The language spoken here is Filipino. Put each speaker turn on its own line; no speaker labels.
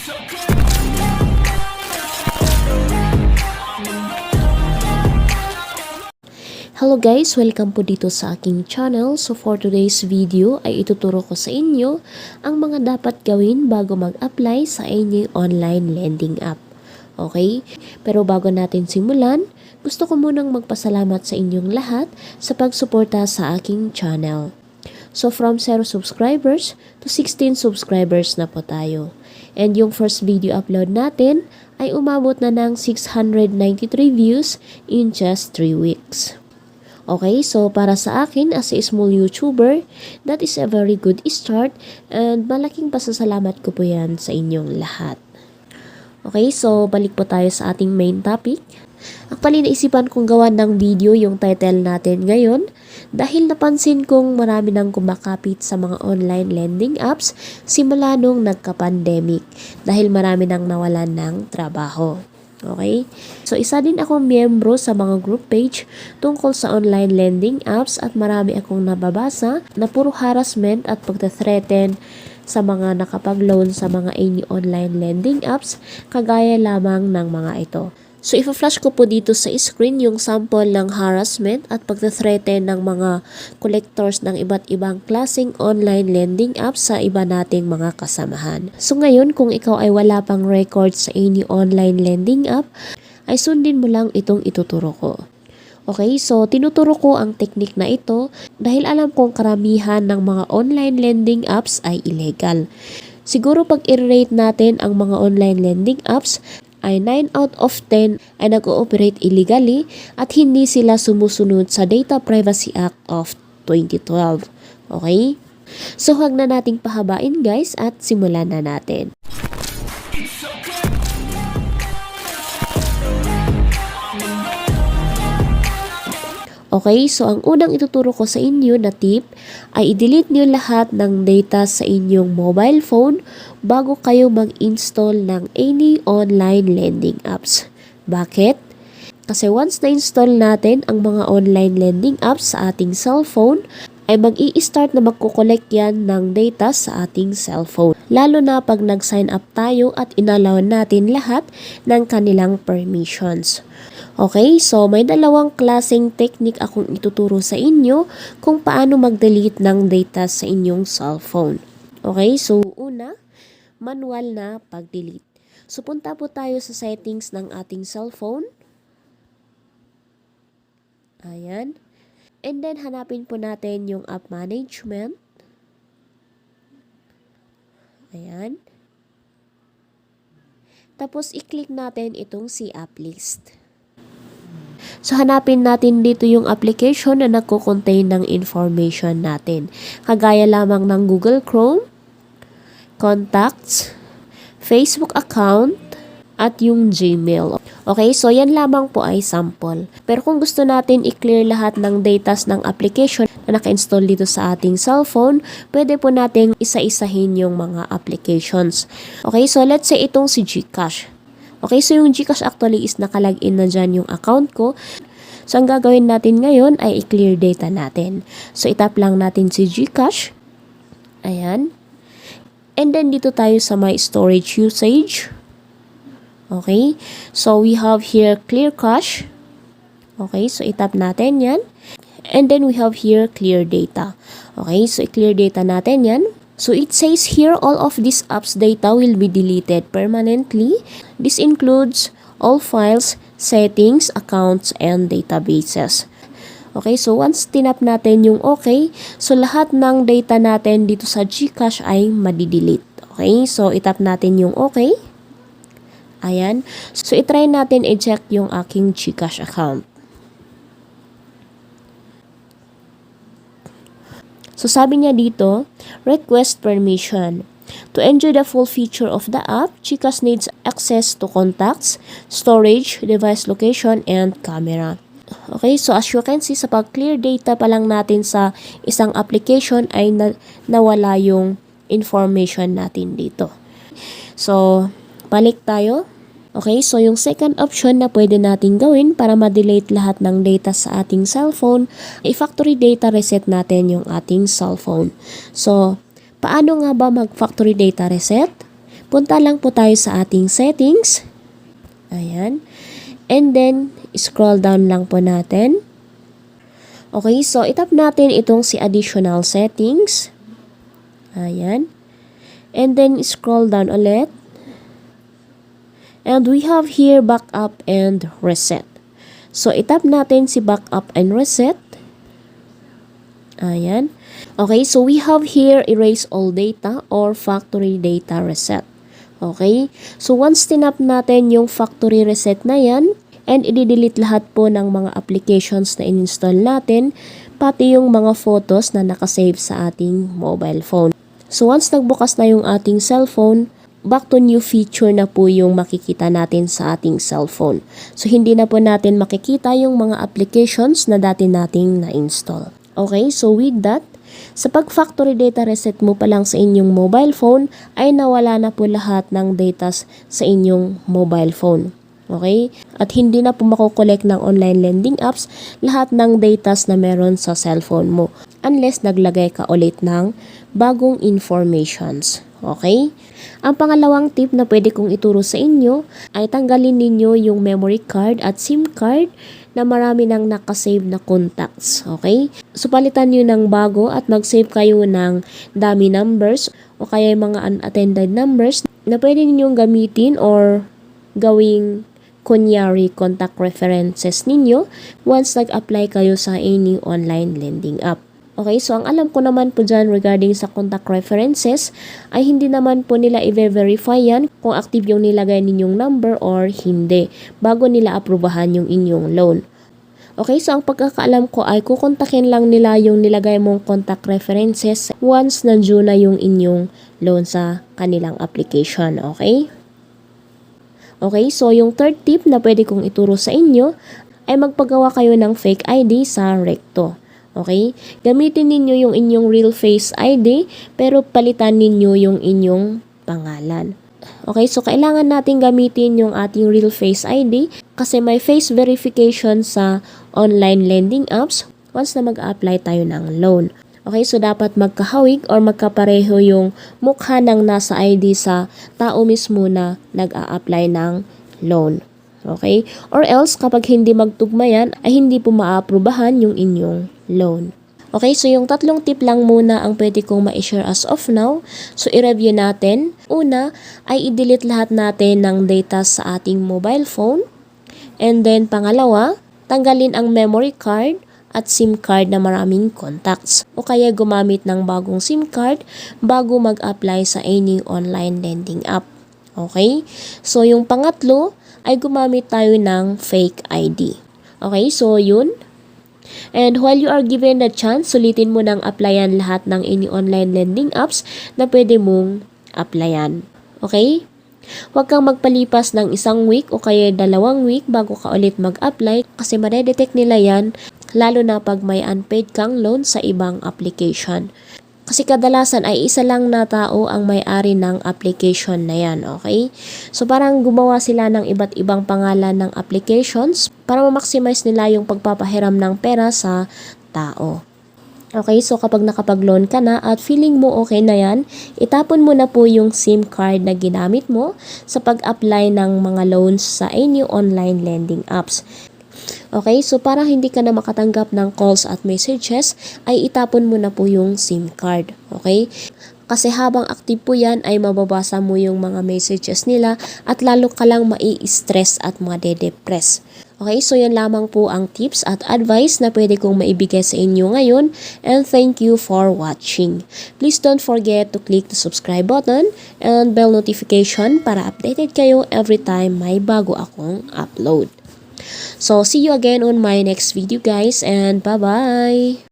Hello guys! Welcome po dito sa aking channel. So for today's video ay ituturo ko sa inyo ang mga dapat gawin bago mag-apply sa inyong online lending app. Okay? Pero bago natin simulan, gusto ko munang magpasalamat sa inyong lahat sa pagsuporta sa aking channel. So from 0 subscribers to 16 subscribers na po tayo. And yung first video upload natin ay umabot na ng 693 views in just 3 weeks. Okay, so para sa akin as a small YouTuber, that is a very good start and malaking pasasalamat ko po yan sa inyong lahat. Okay, so balik po tayo sa ating main topic. Actually, naisipan kong gawa ng video yung title natin ngayon dahil napansin kong marami nang kumakapit sa mga online lending apps simula nung nagka-pandemic dahil marami nang nawalan ng trabaho. Okay? So, isa din akong miyembro sa mga group page tungkol sa online lending apps at marami akong nababasa na puro harassment at pagta-threaten sa mga nakapag-loan sa mga online lending apps kagaya lamang ng mga ito. So, ipa-flash ko po dito sa screen yung sample ng harassment at pagta-threaten ng mga collectors ng iba't ibang klaseng online lending apps sa iba nating mga kasamahan. So, ngayon kung ikaw ay wala pang record sa any online lending app, ay sundin mo lang itong ituturo ko. Okay, so tinuturo ko ang technique na ito dahil alam kong karamihan ng mga online lending apps ay illegal. Siguro pag i-rate natin ang mga online lending apps, ay 9 out of 10 ay nag-ooperate illegally at hindi sila sumusunod sa Data Privacy Act of 2012. Okay? So, huwag na nating pahabain guys at simulan na natin. Okay, so ang unang ituturo ko sa inyo na tip ay i-delete nyo lahat ng data sa inyong mobile phone bago kayo mag-install ng any online lending apps. Bakit? Kasi once na-install natin ang mga online lending apps sa ating cellphone, ay mag-i-start na magkukolekt yan ng data sa ating cellphone. Lalo na pag nag-sign up tayo at inallow natin lahat ng kanilang permissions. Okay, so may dalawang klaseng technique akong ituturo sa inyo kung paano mag-delete ng data sa inyong cellphone. Okay, so una, manual na pag-delete. So punta po tayo sa settings ng ating cellphone. Ayan. And then hanapin po natin yung app management. Ayan. Tapos i-click natin itong si app list. So, hanapin natin dito yung application na nagko-contain ng information natin. Kagaya lamang ng Google Chrome, contacts, Facebook account, at yung Gmail. Okay, so yan lamang po ay sample. Pero kung gusto natin i-clear lahat ng datas ng application na naka-install dito sa ating cellphone, pwede po nating isa-isahin yung mga applications. Okay, so let's say itong si Gcash. Okay, so yung Gcash actually is nakalagin na dyan yung account ko. So, ang gagawin natin ngayon ay i-clear data natin. So, itap lang natin si Gcash. Ayan. And then, dito tayo sa my storage usage. Okay. So, we have here clear cache. Okay, so itap natin yan. And then, we have here clear data. Okay, so i-clear data natin yan. So, it says here all of these apps data will be deleted permanently. This includes all files, settings, accounts, and databases. Okay, so once tinap natin yung okay, so lahat ng data natin dito sa Gcash ay madidelete. Okay, so itap natin yung okay. Ayan. So, itry natin i-check yung aking Gcash account. So, sabi niya dito, request permission. To enjoy the full feature of the app, Gcash needs access to contacts, storage, device location, and camera. Okay, so as you can see, sa pag-clear data pa lang natin sa isang application ay nawala yung information natin dito. So, balik tayo. Okay, so yung second option na pwede natin gawin para ma-delete lahat ng data sa ating cellphone, i-factory data reset natin yung ating cellphone. So, paano nga ba mag-factory data reset? Punta lang po tayo sa ating settings. Ayan. And then, scroll down lang po natin. Okay, so itap natin itong si additional settings. Ayan. And then, scroll down ulit. And we have here backup and reset. So, itap natin si backup and reset. Ayan. Okay, so we have here erase all data or factory data reset. Okay, so once tinap natin yung factory reset na yan, and i-delete lahat po ng mga applications na in-install natin, pati yung mga photos na nakasave sa ating mobile phone. So once nagbukas na yung ating cellphone, back to new feature na po yung makikita natin sa ating cellphone. So hindi na po natin makikita yung mga applications na dati nating na-install. Okay, so with that, sa pag-factory data reset mo pa lang sa inyong mobile phone, ay nawala na po lahat ng data sa inyong mobile phone. Okay? At hindi na po makukolekt ng online lending apps lahat ng data na meron sa cellphone mo unless naglagay ka ulit ng bagong informations. Okay? Ang pangalawang tip na pwede kong ituro sa inyo ay tanggalin ninyo yung memory card at SIM card na marami nang nakasave na contacts. Okay? So, palitan nyo ng bago at mag-save kayo ng dummy numbers o kaya yung mga unattended numbers na pwede ninyong gamitin or gawing kunyari contact references ninyo once nag-apply kayo sa any online lending app. Okay, so ang alam ko naman po dyan regarding sa contact references ay hindi naman po nila i-verify yan kung active yung nilagay ninyong number or hindi bago nila aprubahan yung inyong loan. Okay, so ang pagkakaalam ko ay kukontakin lang nila yung nilagay mong contact references once na-due na yung inyong loan sa kanilang application. Okay? Okay, so yung third tip na pwede kong ituro sa inyo ay magpagawa kayo ng fake ID sa Recto. Okay? Gamitin ninyo yung inyong real face ID pero palitan ninyo yung inyong pangalan. Okay, so kailangan natin gamitin yung ating real face ID kasi may face verification sa online lending apps once na mag-apply tayo ng loan. Okay, so dapat magkahawig or magkapareho yung mukha ng nasa ID sa tao mismo na nag-a-apply ng loan. Okay? Or else, kapag hindi magtugma yan, ay hindi po maaprubahan yung inyong loan. Okay, so yung tatlong tip lang muna ang pwede kong ma-share as of now. So, i-review natin. Una, ay i-delete lahat natin ng data sa ating mobile phone. And then, pangalawa, tanggalin ang memory card at SIM card na maraming contacts. O kaya gumamit ng bagong SIM card bago mag-apply sa any online lending app. Okay? So, yung pangatlo, ay gumamit tayo ng fake ID. Okay, so yun. And while you are given the chance, sulitin mo nang applyan lahat ng any online lending apps na pwede mong applyan. Okay? Huwag kang magpalipas ng 1 week o kaya 2 week bago ka ulit mag-apply kasi madedetect nila yan lalo na pag may unpaid kang loan sa ibang application. Kasi kadalasan ay isa lang na tao ang may-ari ng application na yan, okay? So parang gumawa sila ng iba't ibang pangalan ng applications para ma-maximize nila yung pagpapahiram ng pera sa tao. Okay, so kapag nakapag-loan ka na at feeling mo okay na yan, itapon mo na po yung SIM card na ginamit mo sa pag-apply ng mga loans sa any online lending apps. Okay, so para hindi ka na makatanggap ng calls at messages, ay itapon mo na po yung SIM card. Okay? Kasi habang active po yan, ay mababasa mo yung mga messages nila at lalo ka lang mai-stress at made-depress. Okay, so yan lamang po ang tips at advice na pwede kong maibigay sa inyo ngayon and thank you for watching. Please don't forget to click the subscribe button and bell notification para updated kayo every time may bago akong upload. So, see you again on my next video guys and bye-bye!